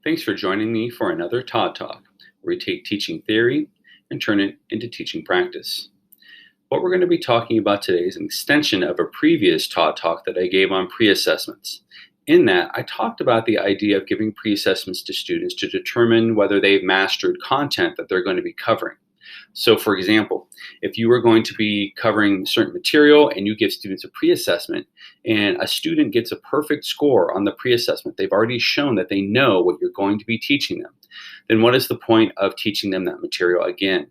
Thanks for joining me for another Todd Talk, where we take teaching theory and turn it into teaching practice. What we're going to be talking about today is an extension of a previous Todd Talk that I gave on pre-assessments. In that, I talked about the idea of giving pre-assessments to students to determine whether they've mastered content that they're going to be covering. So, for example, if you were going to be covering certain material and you give students a pre-assessment and a student gets a perfect score on the pre-assessment, they've already shown that they know what you're going to be teaching them, then what is the point of teaching them that material again?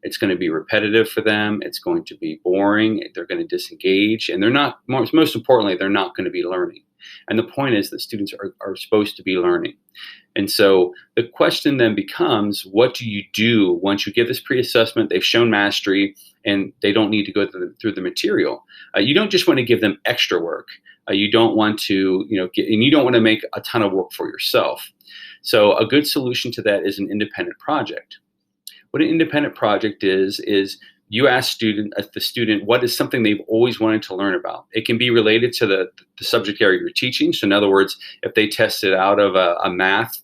It's going to be repetitive for them. It's going to be boring. They're going to disengage. And they're not, most importantly, they're not going to be learning. And the point is that students are supposed to be learning. And so the question then becomes, what do you do once you give this pre-assessment, they've shown mastery, and they don't need to go through the material? You don't just want to give them extra work. You don't want to, and you don't want to make a ton of work for yourself. So a good solution to that is an independent project. What an independent project is you ask the student what is something they've always wanted to learn about. It can be related to the subject area you're teaching. So in other words, if they tested out of a math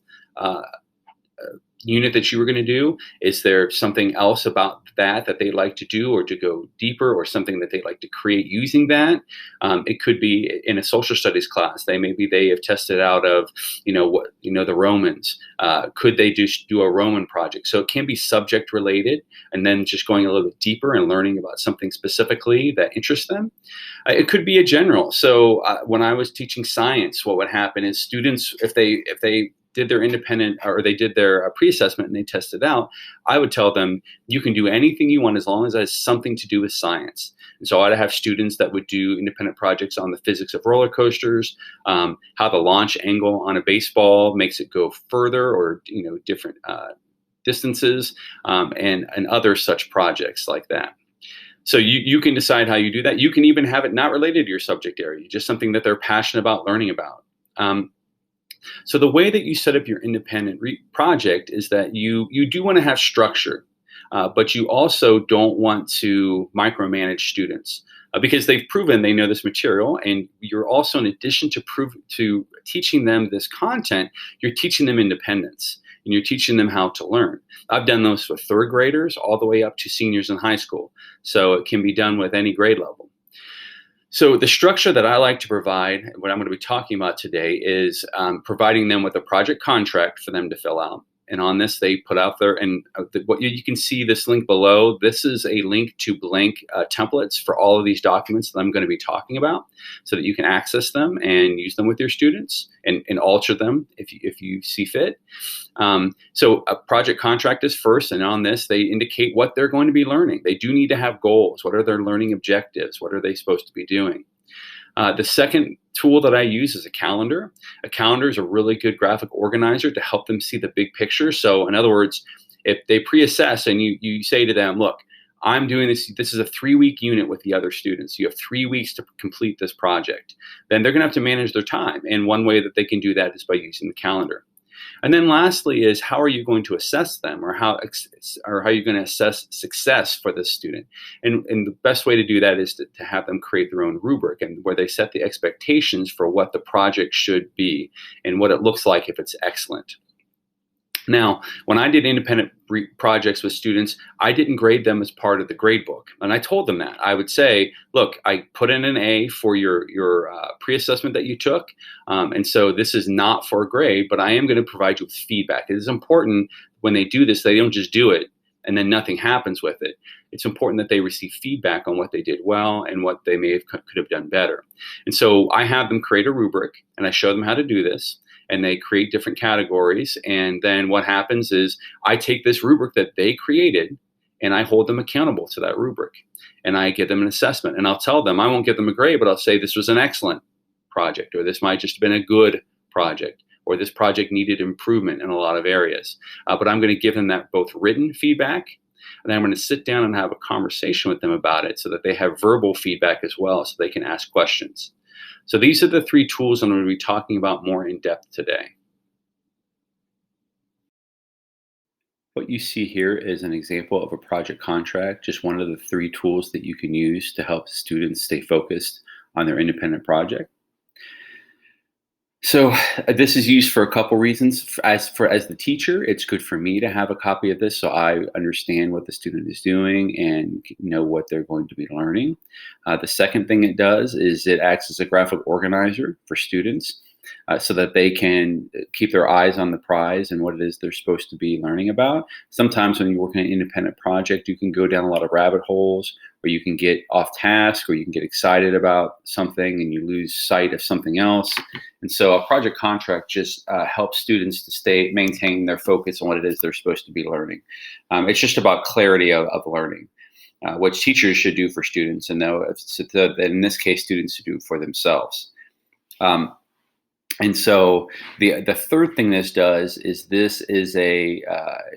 unit that you were going to do, is there something else about that they'd like to do or to go deeper, or something that they'd like to create using that? It could be in a social studies class. They have tested out of the Romans. Could they do a Roman project? So it can be subject related, and then just going a little bit deeper and learning about something specifically that interests them. It could be a general. So when I was teaching science, what would happen is students, if they did their independent, or they did their pre-assessment and they tested out, I would tell them, you can do anything you want as long as it has something to do with science. And so I'd have students that would do independent projects on the physics of roller coasters, how the launch angle on a baseball makes it go further, or different distances, and other such projects like that. So you can decide how you do that. You can even have it not related to your subject area, just something that they're passionate about learning about. So the way that you set up your independent project is that you do want to have structure, but you also don't want to micromanage students, because they've proven they know this material, and you're also, in addition to teaching them this content, you're teaching them independence, and you're teaching them how to learn. I've done those with third graders all the way up to seniors in high school, so it can be done with any grade level. So the structure that I like to provide, what I'm going to be talking about today, is providing them with a project contract for them to fill out. And on this, they put out there, and what you can see this link below. This is a link to blank templates for all of these documents that I'm going to be talking about, so that you can access them and use them with your students and alter them if you see fit. So a project contract is first, and on this, they indicate what they're going to be learning. They do need to have goals. What are their learning objectives? What are they supposed to be doing? The second tool that I use is a calendar. A calendar is a really good graphic organizer to help them see the big picture. So in other words, if they pre-assess and you say to them, look, I'm doing this is a 3-week unit with the other students. You have 3 weeks to complete this project. Then they're going to have to manage their time. And one way that they can do that is by using the calendar. And then lastly is, how are you going to assess them, or how are you going to assess success for this student? And the best way to do that is to have them create their own rubric, and where they set the expectations for what the project should be and what it looks like if it's excellent. Now, when I did independent projects with students, I didn't grade them as part of the grade book. And I told them that. I would say, look, I put in an A for your pre-assessment that you took. And so this is not for a grade, but I am going to provide you with feedback. It is important when they do this, they don't just do it and then nothing happens with it. It's important that they receive feedback on what they did well and what they could have done better. And so I have them create a rubric, and I show them how to do this. And they create different categories. And then what happens is I take this rubric that they created, and I hold them accountable to that rubric. And I give them an assessment. And I'll tell them, I won't give them a grade, but I'll say this was an excellent project, or this might just have been a good project, or this project needed improvement in a lot of areas. But I'm going to give them that both written feedback, and then I'm going to sit down and have a conversation with them about it, so that they have verbal feedback as well, so they can ask questions. So these are the 3 tools I'm going to be talking about more in depth today. What you see here is an example of a project contract, just one of the 3 tools that you can use to help students stay focused on their independent project. So this is used for a couple reasons. As the teacher, it's good for me to have a copy of this so I understand what the student is doing and know what they're going to be learning. The second thing it does is it acts as a graphic organizer for students so that they can keep their eyes on the prize and what it is they're supposed to be learning about. Sometimes when you work on an independent project, you can go down a lot of rabbit holes, or you can get off task, or you can get excited about something and you lose sight of something else. And so a project contract just helps students to maintain their focus on what it is they're supposed to be learning. It's just about clarity of learning, which teachers should do for students, and though in this case, students should do for themselves. And so the third thing this is a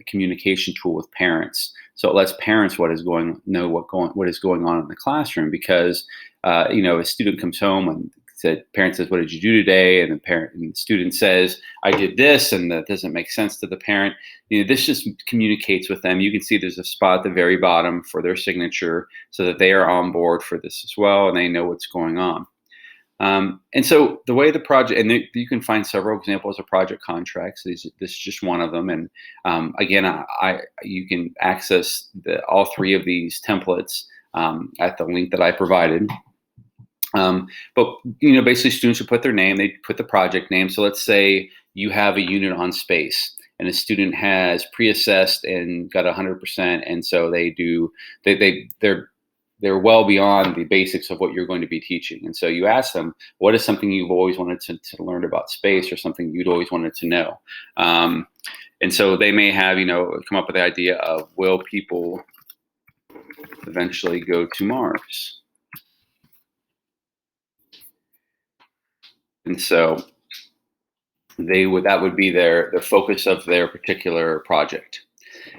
communication tool with parents. So it lets parents what is going on in the classroom, because a student comes home and parent says, "What did you do today?" And the student says, "I did this," and that doesn't make sense to the parent. This just communicates with them. You can see there's a spot at the very bottom for their signature, so that they are on board for this as well, and they know what's going on. And so the way the project, and you can find several examples of project contracts. This is just one of them. And again, you can access all three of these templates at the link that I provided. But basically, students would put their name. They put the project name. So let's say you have a unit on space, and a student has pre-assessed and got 100%, and so they're well beyond the basics of what you're going to be teaching. And so you ask them, what is something you've always wanted to learn about space, or something you'd always wanted to know? And so they may have, come up with the idea of, will people eventually go to Mars? And so that would be the focus of their particular project.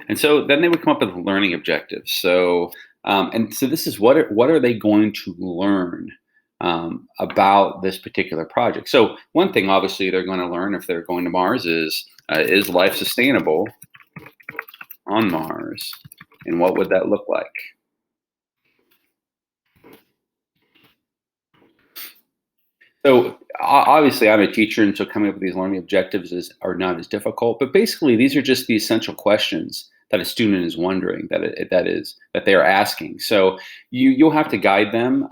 And so then they would come up with learning objectives. So this is what are they going to learn about this particular project. So one thing, obviously, they're going to learn if they're going to Mars is life sustainable on Mars, and what would that look like? So obviously, I'm a teacher, and so coming up with these learning objectives are not as difficult. But basically, these are just the essential questions that a student is wondering, that they are asking. So you'll have to guide them,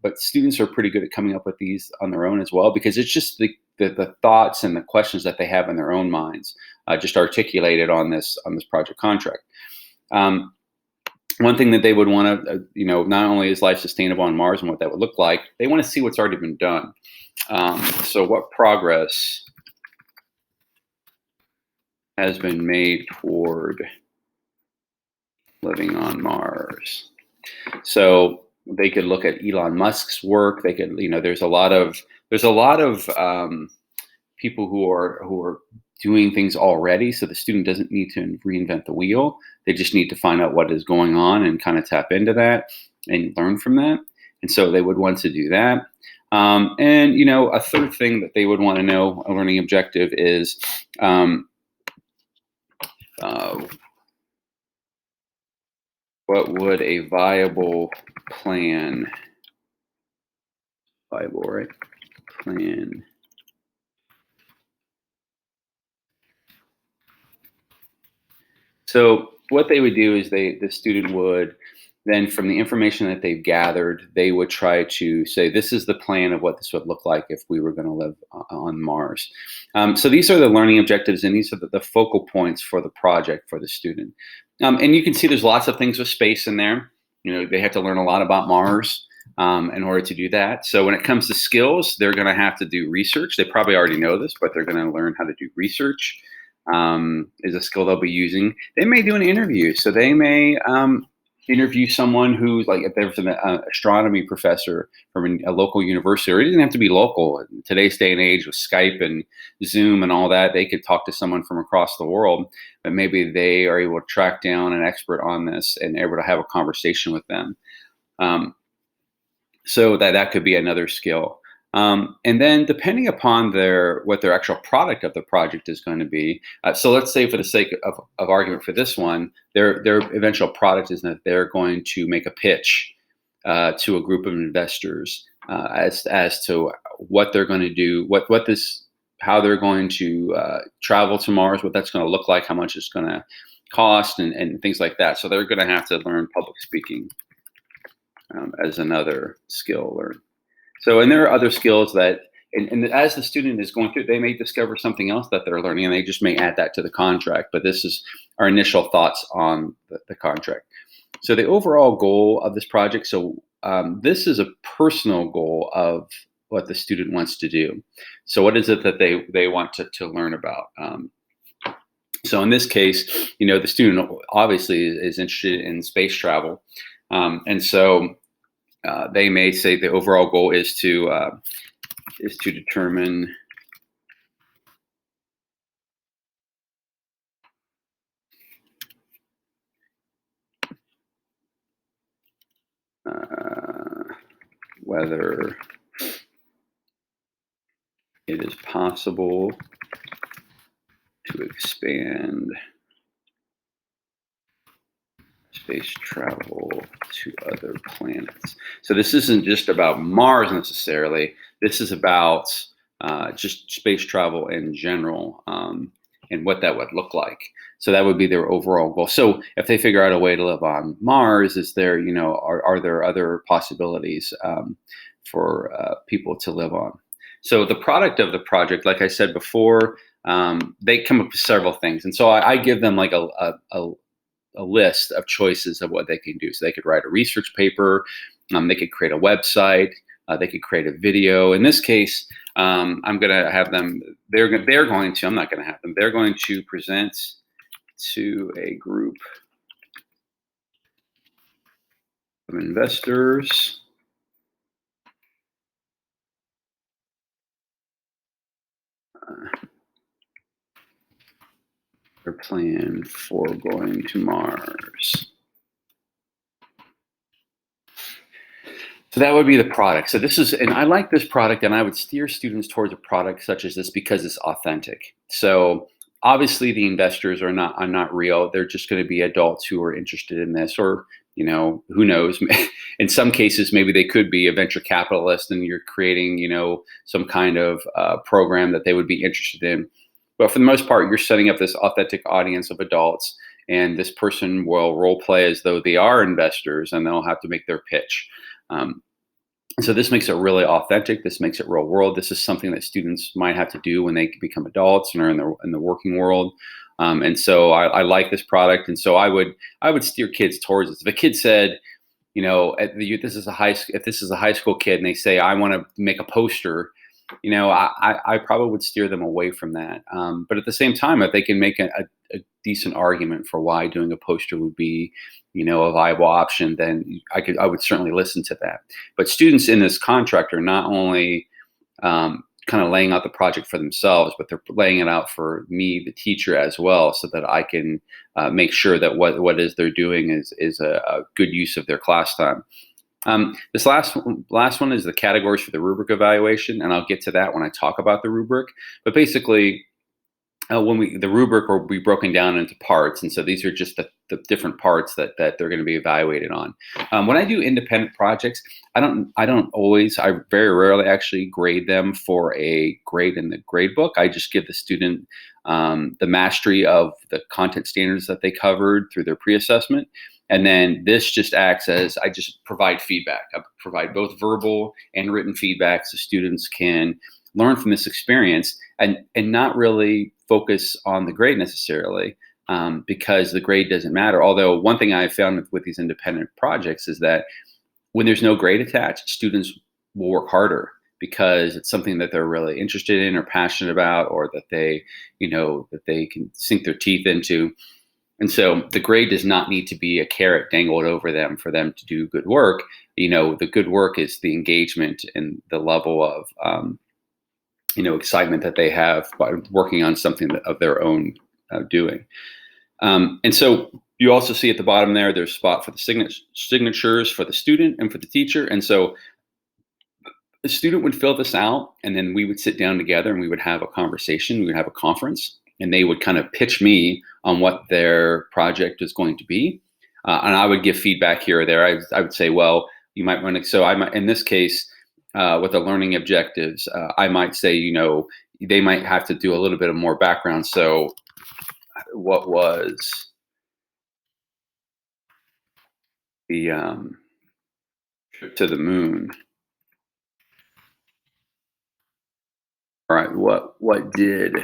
but students are pretty good at coming up with these on their own as well, because it's just the thoughts and the questions that they have in their own minds, just articulated on this project contract. One thing that they would want to, not only is life sustainable on Mars and what that would look like, they want to see what's already been done. So what progress has been made toward living on Mars? So they could look at Elon Musk's work. They could, there's a lot of people who are doing things already. So the student doesn't need to reinvent the wheel. They just need to find out what is going on and kind of tap into that and learn from that. And so they would want to do that. And a third thing that they would want to know, a learning objective, is what would a viable plan, plan. So what they would do is the student would then, from the information that they've gathered, they would try to say, this is the plan of what this would look like if we were going to live on Mars. So these are the learning objectives, and these are the focal points for the project for the student. And you can see there's lots of things with space in there. They have to learn a lot about Mars in order to do that. So when it comes to skills, they're going to have to do research. They probably already know this, but they're going to learn how to do research. Is a skill they'll be using. They may do an interview. So they may interview someone who's, like, if there's an astronomy professor from a local university, or it doesn't have to be local. In today's day and age with Skype and Zoom and all that, they could talk to someone from across the world, but maybe they are able to track down an expert on this and able to have a conversation with them. So that could be another skill. And then depending upon what their actual product of the project is going to be. So let's say, for the sake of argument for this one, their eventual product is that they're going to make a pitch to a group of investors as to what they're going to do, what this how they're going to travel to Mars, what that's going to look like, how much it's going to cost, and things like that. So they're going to have to learn public speaking as another skill learned. So, and there are other skills that, and as the student is going through, they may discover something else that they're learning, and they just may add that to the contract. But this is our initial thoughts on the contract. So, the overall goal of this project. So, this is a personal goal of what the student wants to do. So, what is it that they want to learn about? So, in this case, the student obviously is interested in space travel, and so they may say the overall goal is to determine whether it is possible to expand space travel to other planets. So this isn't just about Mars necessarily. This is about just space travel in general, and what that would look like. So that would be their overall goal. So if they figure out a way to live on Mars, is there, are there other possibilities for people to live on? So the product of the project, like I said before, they come up with several things, and so I give them like a list of choices of what they can do. So they could write a research paper, they could create a website, they could create a video. In this case, I'm going to have them. They're going to. I'm not going to have them. They're going to present to a group of investors their plan for going to Mars. So that would be the product. So this is, and I like this product, and I would steer students towards a product such as this because it's authentic. So obviously the investors are not real. They're just going to be adults who are interested in this, or, who knows? In some cases, maybe they could be a venture capitalist and you're creating, some kind of program that they would be interested in. But for the most part, you're setting up this authentic audience of adults, and this person will role play as though they are investors, and they'll have to make their pitch. So this makes it really authentic. This makes it real world. This is something that students might have to do when they become adults and are in the working world. And so I like this product. And so I would steer kids towards this. If a kid said, if this is a high school kid and they say, I want to make a poster, I probably would steer them away from that. But at the same time, if they can make a decent argument for why doing a poster would be, a viable option, then I would certainly listen to that. But students in this contract are not only kind of laying out the project for themselves, but they're laying it out for me, the teacher, as well, so that I can make sure that what it is they're doing is a good use of their class time. This last one is the categories for the rubric evaluation, and I'll get to that when I talk about the rubric. But basically, the rubric will be broken down into parts, and so these are just the different parts that they're going to be evaluated on. When I do independent projects, I very rarely actually grade them for a grade in the grade book. I just give the student the mastery of the content standards that they covered through their pre-assessment. And then this just acts as, I just provide feedback. I provide both verbal and written feedback so students can learn from this experience and not really focus on the grade necessarily, because the grade doesn't matter. Although one thing I've found with these independent projects is that when there's no grade attached, students will work harder because it's something that they're really interested in or passionate about, or that they can sink their teeth into. And so the grade does not need to be a carrot dangled over them for them to do good work. The good work is the engagement and the level of, excitement that they have by working on something of their own doing. And so you also see at the bottom there's a spot for the signatures for the student and for the teacher. And so the student would fill this out, and then we would sit down together and we would have a conversation. We would have a conference, and they would kind of pitch me on what their project is going to be. And I would give feedback here or there. I would say, well, you might want to, so I might, in this case, with the learning objectives, I might say, they might have to do a little bit of more background. So, what was the trip to the moon? All right, what did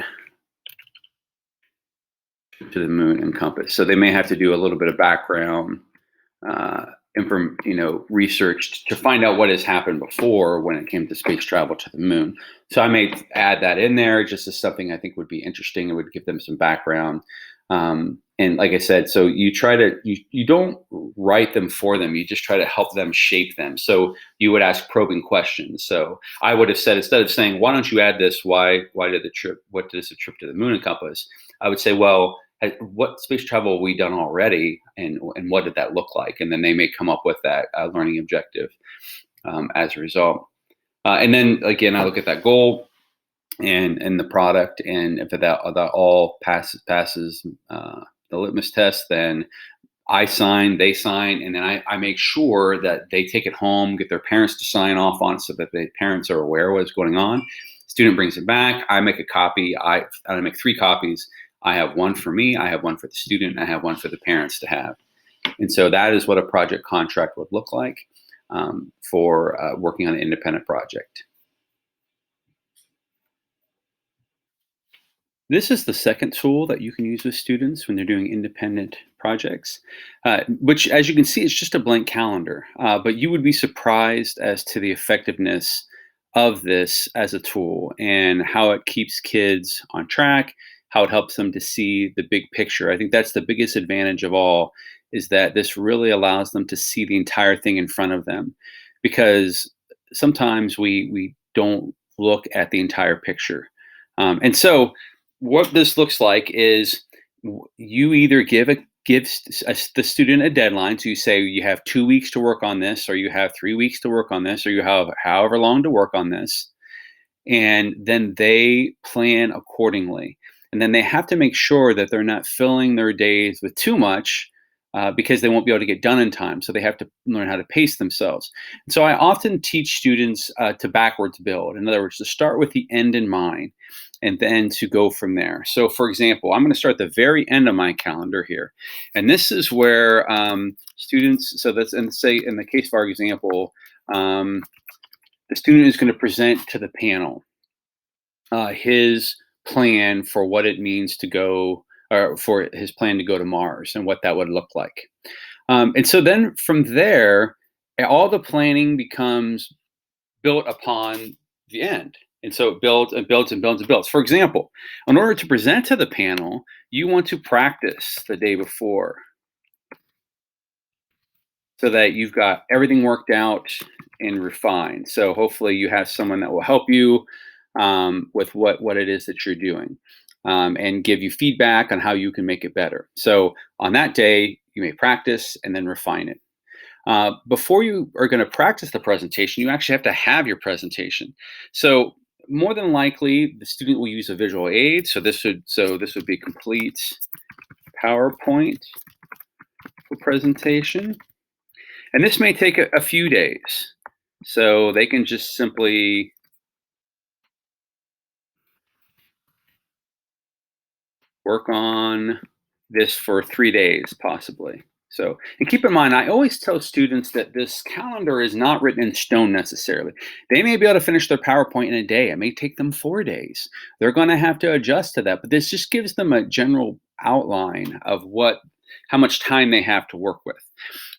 trip to the moon encompass? So they may have to do a little bit of background uh, research to find out what has happened before when it came to space travel to the moon. So I may add that in there just as something I think would be interesting. It would give them some background. And like I said, so you don't write them for them. You just try to help them shape them. So you would ask probing questions. So I would have said, instead of saying, "Why don't you add this? Why did the trip? What does the trip to the moon encompass?" I would say, "Well, what space travel have we done already, and what did that look like?" And then they may come up with that learning objective as a result. And then again, I look at that goal and the product, and if that all passes the litmus test, then I sign, they sign, and then I make sure that they take it home, get their parents to sign off on it so that the parents are aware what's going on. Student brings it back. I make a copy. I make 3 copies. I have one for me, I have one for the student, and I have one for the parents to have. And so that is what a project contract would look like for working on an independent project. This is the second tool that you can use with students when they're doing independent projects, which, as you can see, is just a blank calendar. But you would be surprised as to the effectiveness of this as a tool and how it keeps kids on track, how it helps them to see the big picture. I think that's the biggest advantage of all, is that this really allows them to see the entire thing in front of them, because sometimes we don't look at the entire picture. And so what this looks like is you either the student a deadline. So you say you have 2 weeks to work on this, or you have 3 weeks to work on this, or you have however long to work on this. And then they plan accordingly. And then they have to make sure that they're not filling their days with too much, because they won't be able to get done in time. So they have to learn how to pace themselves. And so I often teach students to backwards build. In other words, to start with the end in mind and then to go from there. So, for example, I'm going to start at the very end of my calendar here. And this is where students, so that's, and say in the case of our example, the student is going to present to the panel his plan for what it means to go, or for his plan to go to Mars and what that would look like. And so then from there, all the planning becomes built upon the end. And so it builds and builds and builds and builds. For example, in order to present to the panel, you want to practice the day before so that you've got everything worked out and refined. So hopefully you have someone that will help you with what it is that you're doing, and give you feedback on how you can make it better. So on that day, you may practice and then refine it. Before you are going to practice the presentation, you actually have to have your presentation. So more than likely, the student will use a visual aid. So this would be complete PowerPoint presentation, and this may take a few days. So they can just simply work on this for 3 days, possibly. So, and keep in mind, I always tell students that this calendar is not written in stone necessarily. They may be able to finish their PowerPoint in a day. It may take them 4 days. They're going to have to adjust to that, but this just gives them a general outline of how much time they have to work with.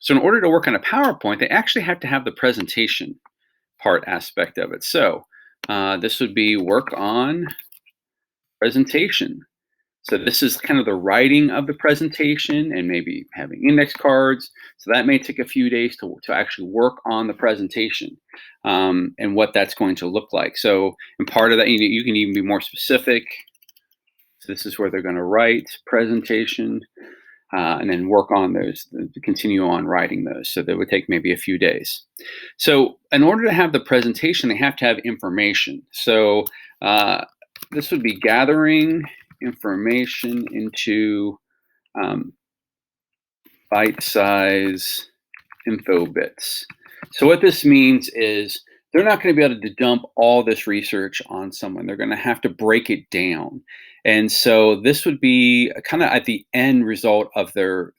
So, in order to work on a PowerPoint, they actually have to have the presentation part aspect of it. So, this would be work on presentation. So this is kind of the writing of the presentation and maybe having index cards. So that may take a few days to actually work on the presentation, and what that's going to look like. So, and part of that, you can even be more specific. So this is where they're going to write presentation, and then work on those, continue on writing those. So that would take maybe a few days. So in order to have the presentation, they have to have information. So this would be gathering information into bite size info bits. So what this means is they're not going to be able to dump all this research on someone. They're going to have to break it down. And so this would be kind of at the end result of their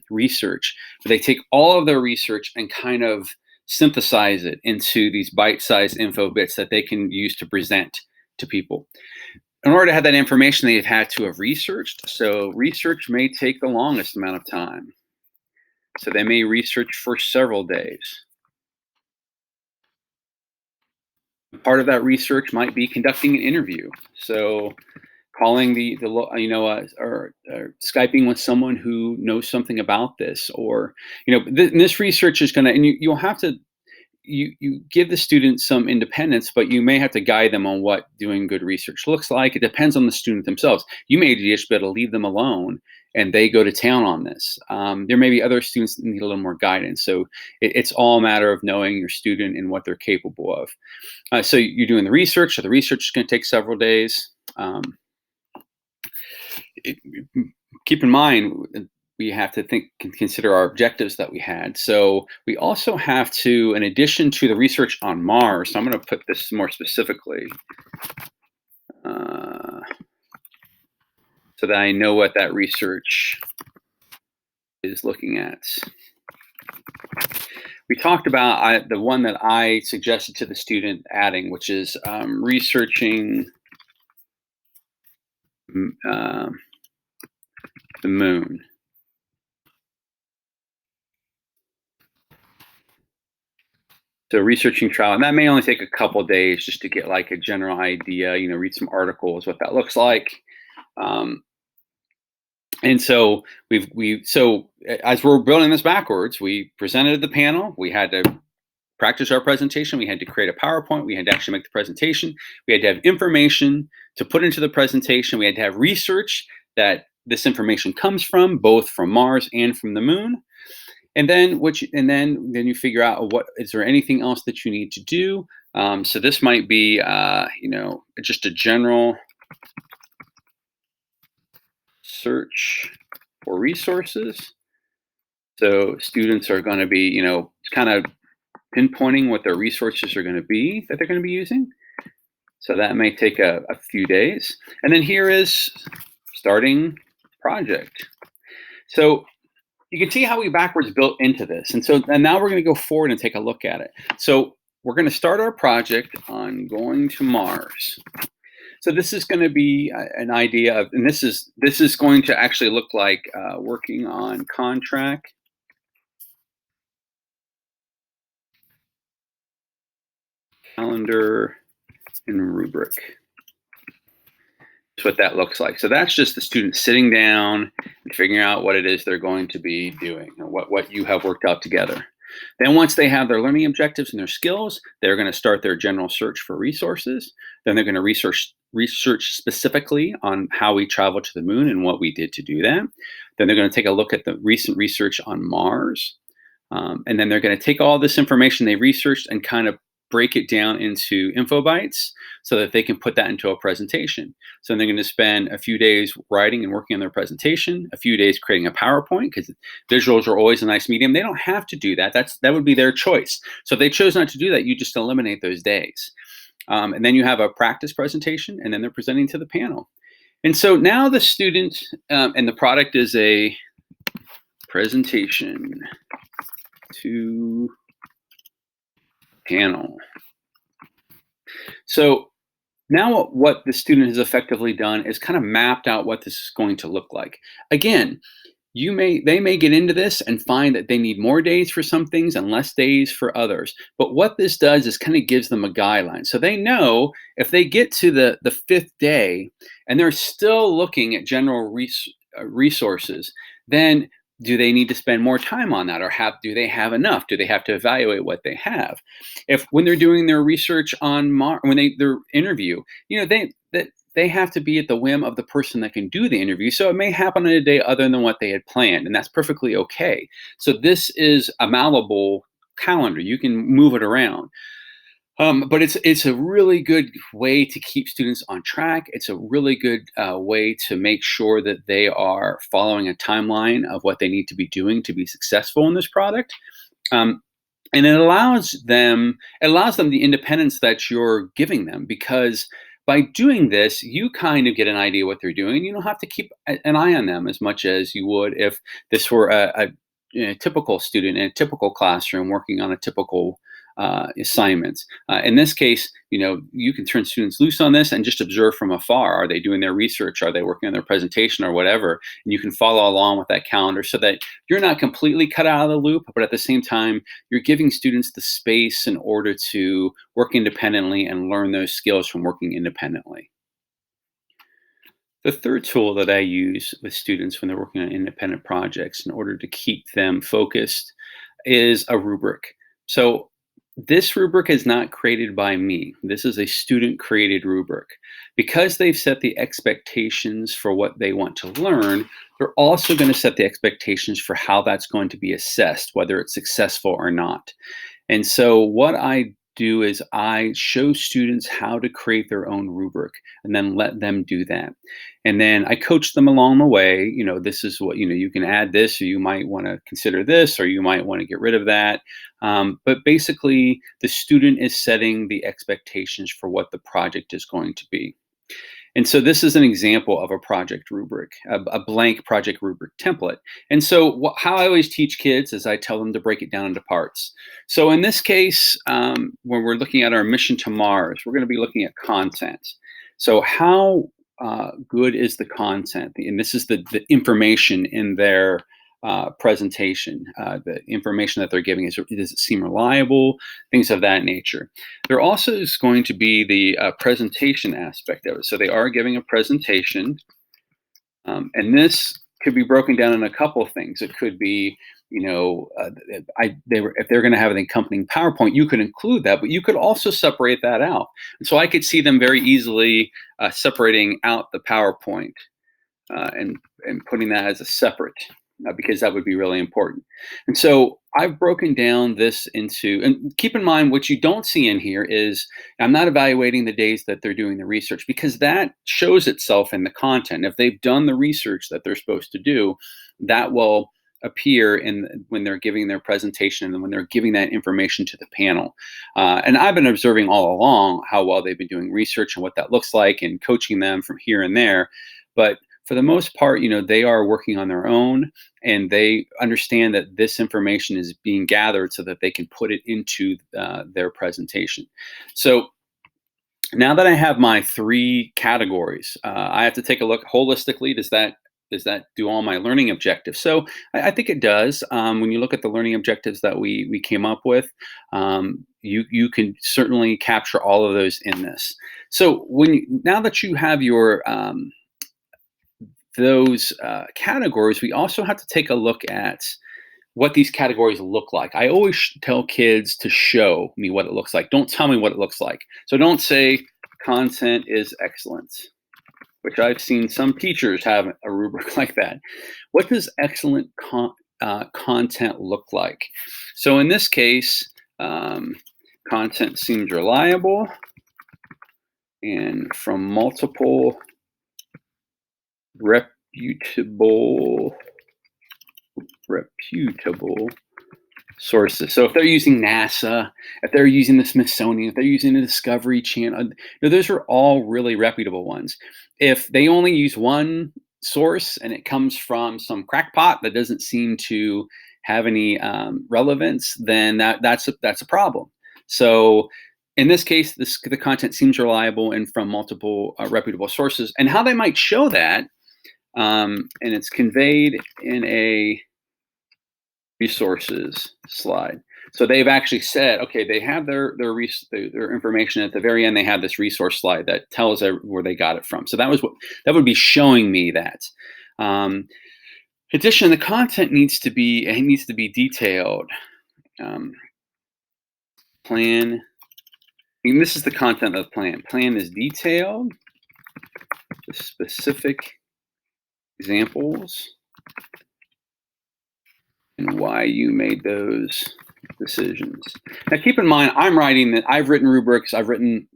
research, where they take all of their research and kind of synthesize it into these bite-sized info bits that they can use to present to people. In order to have that information, they've had to have researched. So research may take the longest amount of time. So they may research for several days. Part of that research might be conducting an interview. So calling or Skyping with someone who knows something about this, or this research is going to, and you'll have to you give the student some independence, but you may have to guide them on what doing good research looks like. It depends on the student themselves. You may just be able to leave them alone and they go to town on this. There may be other students that need a little more guidance. So it's all a matter of knowing your student and what they're capable of. So you're doing the research. So the research is going to take several days. Keep in mind, we have to consider our objectives that we had. So we also have to, in addition to the research on Mars, so I'm going to put this more specifically so that I know what that research is looking at. We talked about the one that I suggested to the student adding, which is researching the moon. So researching travel, and that may only take a couple days just to get like a general idea, read some articles, what that looks like. And so so as we're building this backwards, we presented the panel, we had to practice our presentation, we had to create a PowerPoint, we had to actually make the presentation, we had to have information to put into the presentation, we had to have research that this information comes from, both from Mars and from the moon. And then then you figure out what is there anything else that you need to do. So this might be just a general search for resources. So students are going to be kind of pinpointing what their resources are going to be that they're going to be using. So that may take a few days. And then here is starting project. So you can see how we backwards built into this. And now we're going to go forward and take a look at it. So we're going to start our project on going to Mars. So this is going to be an idea of, and this is going to actually look like working on contract, calendar, and rubric. That's what that looks like. So that's just the student sitting down and figuring out what it is they're going to be doing, or what you have worked out together. Then once they have their learning objectives and their skills, they're going to start their general search for resources. Then they're going to research specifically on how we traveled to the moon and what we did to do that. Then they're going to take a look at the recent research on Mars. And then they're going to take all this information they researched and kind of break it down into info bites so that they can put that into a presentation. So they're going to spend a few days writing and working on their presentation, a few days creating a PowerPoint, because visuals are always a nice medium. They don't have to do that. That would be their choice. So if they chose not to do that, you just eliminate those days. And then you have a practice presentation, and then they're presenting to the panel. And so now the student, and the product is a presentation to panel. So now what the student has effectively done is kind of mapped out what this is going to look like. Again, they may get into this and find that they need more days for some things and less days for others. But what this does is kind of gives them a guideline. So they know if they get to the fifth day and they're still looking at general resources, then do they need to spend more time on that, or do they have enough? Do they have to evaluate what they have? When they're doing their research on Mars, their interview, they have to be at the whim of the person that can do the interview. So it may happen on a day other than what they had planned, and that's perfectly okay. So this is a malleable calendar. You can move it around. But it's a really good way to keep students on track. It's a really good way to make sure that they are following a timeline of what they need to be doing to be successful in this product. And and it allows them the independence that you're giving them, because by doing this you kind of get an idea what they're doing. You don't have to keep an eye on them as much as you would if this were a typical student in a typical classroom working on a typical assignment. In this case, you can turn students loose on this and just observe from afar. Are they doing their research? Are they working on their presentation or whatever? And you can follow along with that calendar so that you're not completely cut out of the loop, but at the same time, you're giving students the space in order to work independently and learn those skills from working independently. The third tool that I use with students when they're working on independent projects in order to keep them focused is a rubric. So this rubric is not created by me. This is a student created rubric. Because they've set the expectations for what they want to learn, they're also going to set the expectations for how that's going to be assessed, whether it's successful or not. And so what I do is I show students how to create their own rubric and then let them do that. And then I coach them along the way. This is what, you can add this, or you might want to consider this, or you might want to get rid of that. But basically, the student is setting the expectations for what the project is going to be. And so this is an example of a project rubric, a blank project rubric template. And so how I always teach kids is I tell them to break it down into parts. So in this case, when we're looking at our mission to Mars, we're going to be looking at content. So how good is the content? And this is the information in their presentation, the information that they're giving. Does it seem reliable? Things of that nature. There also is going to be the presentation aspect of it. So they are giving a presentation, and this could be broken down in a couple of things. It could be, if they're going to have an accompanying PowerPoint, you could include that, but you could also separate that out. And so I could see them very easily separating out the PowerPoint and putting that as a separate. Because that would be really important. And so I've broken down this into, and keep in mind what you don't see in here is I'm not evaluating the days that they're doing the research, because that shows itself in the content. If they've done the research that they're supposed to do, that will appear when they're giving their presentation and when they're giving that information to the panel. And I've been observing all along how well they've been doing research and what that looks like, and coaching them from here and there. But for the most part, they are working on their own, and they understand that this information is being gathered so that they can put it into their presentation. So now that I have my 3 categories, I have to take a look holistically. Does that do all my learning objectives? So I think it does. When you look at the learning objectives that we came up with, you can certainly capture all of those in this. So now that you have your those categories, we also have to take a look at what these categories look like. I always tell kids to show me what it looks like. Don't tell me what it looks like. So don't say content is excellent, which I've seen some teachers have a rubric like that. What does excellent content look like? So in this case, content seems reliable and from multiple reputable sources. So if they're using NASA, if they're using the Smithsonian, if they're using the Discovery Channel, those are all really reputable ones. If they only use one source and it comes from some crackpot that doesn't seem to have any relevance, then that's a problem. So in this case, the content seems reliable and from multiple reputable sources. And how they might show that, and it's conveyed in a resources slide. So they've actually said, okay, they have their information at the very end. They have this resource slide that tells where they got it from. So that would be showing me that. In addition, the content needs to be detailed. Plan. And this is the content of the plan. Plan is detailed. The specific examples and why you made those decisions. Now, keep in mind, I've written rubrics. I've written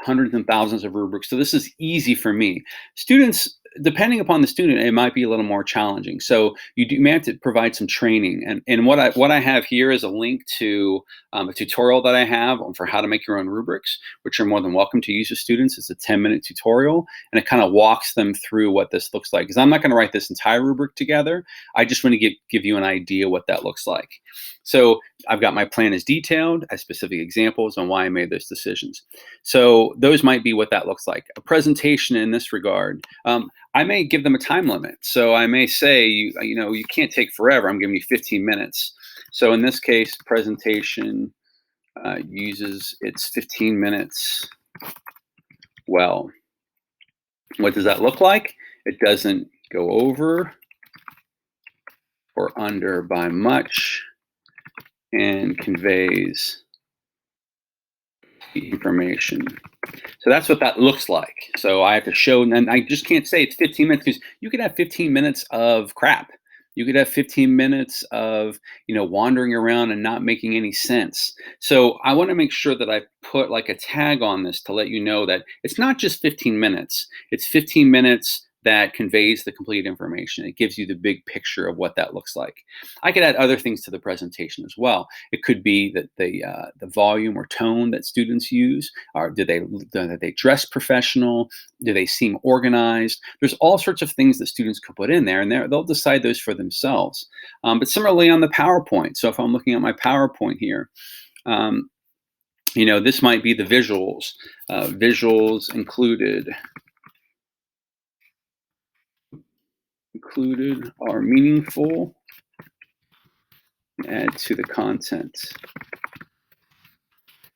hundreds and thousands of rubrics, so this is easy for me. Students depending upon the student, it might be a little more challenging. So may have to provide some training. And what I have here is a link to a tutorial that I have for how to make your own rubrics, which you're more than welcome to use with students. It's a 10-minute tutorial, and it kind of walks them through what this looks like. Because I'm not going to write this entire rubric together. I just want to give you an idea what that looks like. So I've got my plan as detailed, as specific examples on why I made those decisions. So those might be what that looks like. A presentation in this regard, I may give them a time limit. So I may say, you can't take forever. I'm giving you 15 minutes. So in this case, presentation uses its 15 minutes well. What does that look like? It doesn't go over or under by much and conveys the information. So that's what that looks like. So I have to show, and I just can't say it's 15 minutes, because you could have 15 minutes of crap. You could have 15 minutes of, wandering around and not making any sense. So I want to make sure that I put like a tag on this to let you know that it's not just 15 minutes. It's 15 minutes that conveys the complete information. It gives you the big picture of what that looks like. I could add other things to the presentation as well. It could be that the volume or tone that students use, or do they dress professional? Do they seem organized? There's all sorts of things that students could put in there, and they'll decide those for themselves. But similarly on the PowerPoint. So if I'm looking at my PowerPoint here, this might be the visuals. Visuals included are meaningful, add to the content.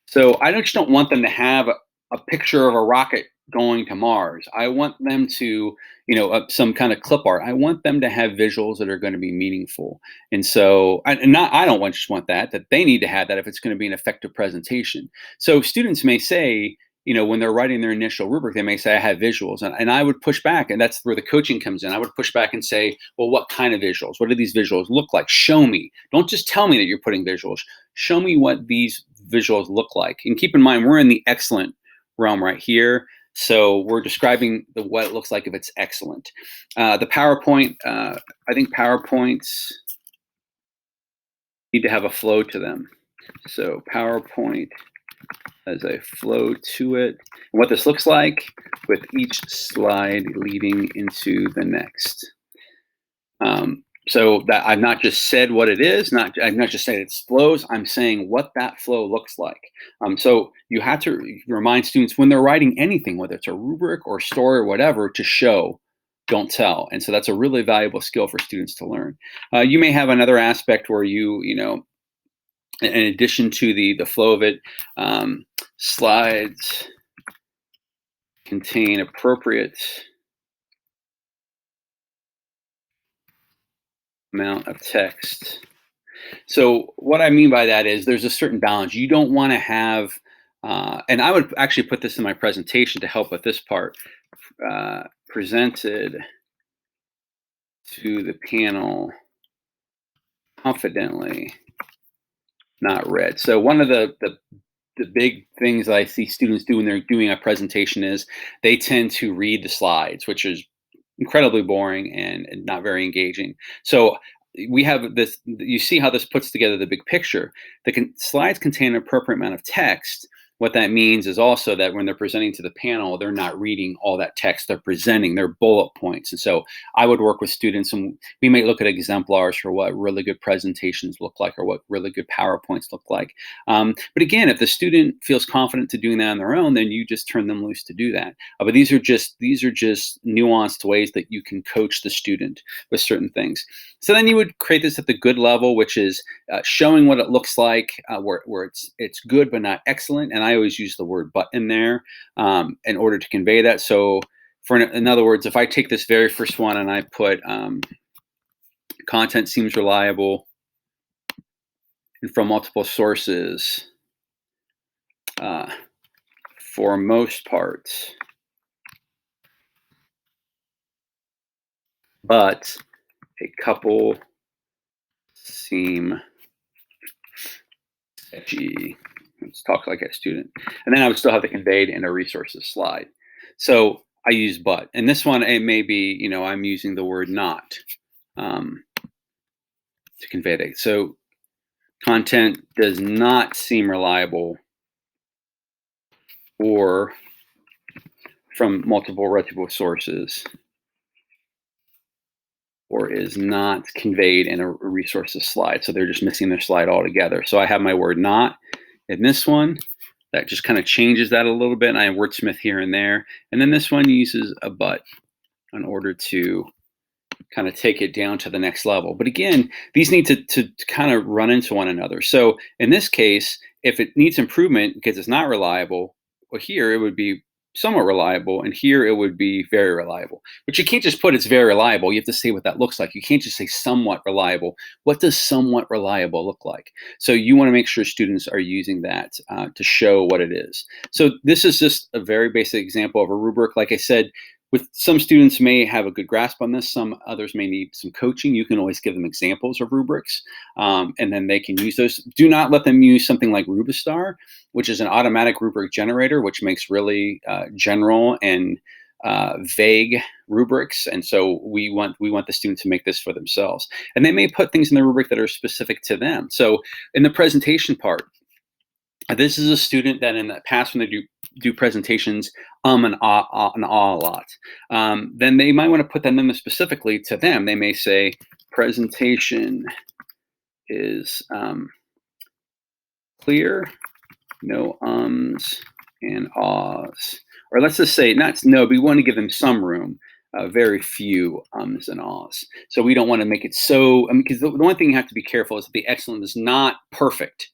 So I just don't want them to have a picture of a rocket going to Mars. I want them to, some kind of clip art. I want them to have visuals that are going to be meaningful. And so, I don't just want that they need to have that if it's going to be an effective presentation. So students may say, when they're writing their initial rubric, they may say, I have visuals. And I would push back, and that's where the coaching comes in. I would push back and say, well, what kind of visuals? What do these visuals look like? Show me. Don't just tell me that you're putting visuals. Show me what these visuals look like. And keep in mind, we're in the excellent realm right here. So we're describing what it looks like if it's excellent. The PowerPoint, I think PowerPoints need to have a flow to them. So PowerPoint has a flow to it. And what this looks like with each slide leading into the next. So that I've not just said what it is, I've not just said it flows, I'm saying what that flow looks like. So you have to remind students when they're writing anything, whether it's a rubric or story or whatever, to show, don't tell. And so that's a really valuable skill for students to learn. You may have another aspect where in addition to the flow of it, slides contain appropriate amount of text. So what I mean by that is there's a certain balance. You don't want to have, and I would actually put this in my presentation to help with this part, presented to the panel confidently, not read. So one of the big things I see students do when they're doing a presentation is they tend to read the slides, which is incredibly boring and not very engaging. So we have this, you see how this puts together the big picture. The slides contain an appropriate amount of text. What that means is also that when they're presenting to the panel, they're not reading all that text, they're presenting their bullet points. And so I would work with students, and we may look at exemplars for what really good presentations look like or what really good PowerPoints look like. But again, if the student feels confident to doing that on their own, then you just turn them loose to do that. But these are just nuanced ways that you can coach the student with certain things. So then you would create this at the good level, which is showing what it looks like, where it's good but not excellent. And I always use the word but in there in order to convey that. So in other words, if I take this very first one and I put content seems reliable and from multiple sources for most parts, but a couple seem sketchy. Let's talk like a student. And then I would still have the conveyed in a resources slide. So I use but. And this one, it may be, I'm using the word not um, to convey that. So content does not seem reliable or from multiple reputable sources or is not conveyed in a resources slide. So they're just missing their slide altogether. So I have my word not in this one. That just kind of changes that a little bit. And I wordsmith here and there. And then this one uses a but in order to kind of take it down to the next level. But again, these need to kind of run into one another. So in this case, if it needs improvement because it's not reliable, well, here it would be somewhat reliable, and here it would be very reliable. But you can't just put it's very reliable. You have to say what that looks like. You can't just say somewhat reliable. What does somewhat reliable look like? So you want to make sure students are using that to show what it is. So this is just a very basic example of a rubric. Like I said, with some students may have a good grasp on this, some others may need some coaching. You can always give them examples of rubrics, and then they can use those. Do not let them use something like Rubistar, which is an automatic rubric generator, which makes really general and vague rubrics. And so we want the student to make this for themselves. And they may put things in the rubric that are specific to them. So in the presentation part, this is a student that in the past when they do presentations, and ah a lot. Then they might want to put that in specifically to them. They may say presentation is clear, no ums and ahs. Or let's just say not no, but we want to give them some room. Very few ums and ahs. So we don't want to make it so. I mean, because the one thing you have to be careful is that the excellent is not perfect.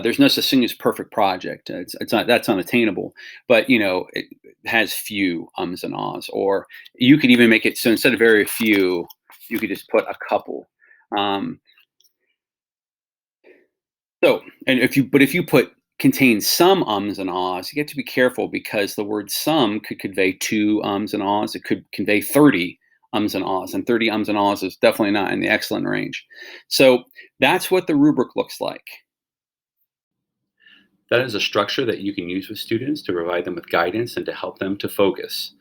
There's no such thing as perfect project. It's not, that's unattainable. But it has few ums and ahs. Or you could even make it so instead of very few, you could just put a couple. And if you put contains some ums and ahs, you get to be careful because the word some could convey 2 ums and ahs. It could convey 30 ums and ahs, and 30 ums and ahs is definitely not in the excellent range. So that's what the rubric looks like. That is a structure that you can use with students to provide them with guidance and to help them to focus.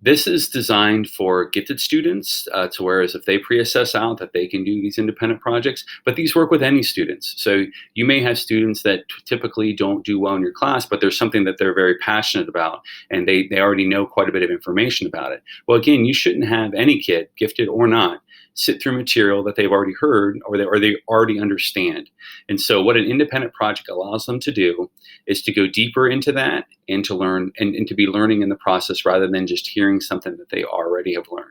This is designed for gifted students, to whereas if they pre-assess out that they can do these independent projects, but these work with any students. So you may have students that typically don't do well in your class, but there's something that they're very passionate about, and they already know quite a bit of information about it. Well, again, you shouldn't have any kid, gifted or not, sit through material that they've already heard or they already understand. And so what an independent project allows them to do is to go deeper into that and to learn and to be learning in the process rather than just hearing something that they already have learned.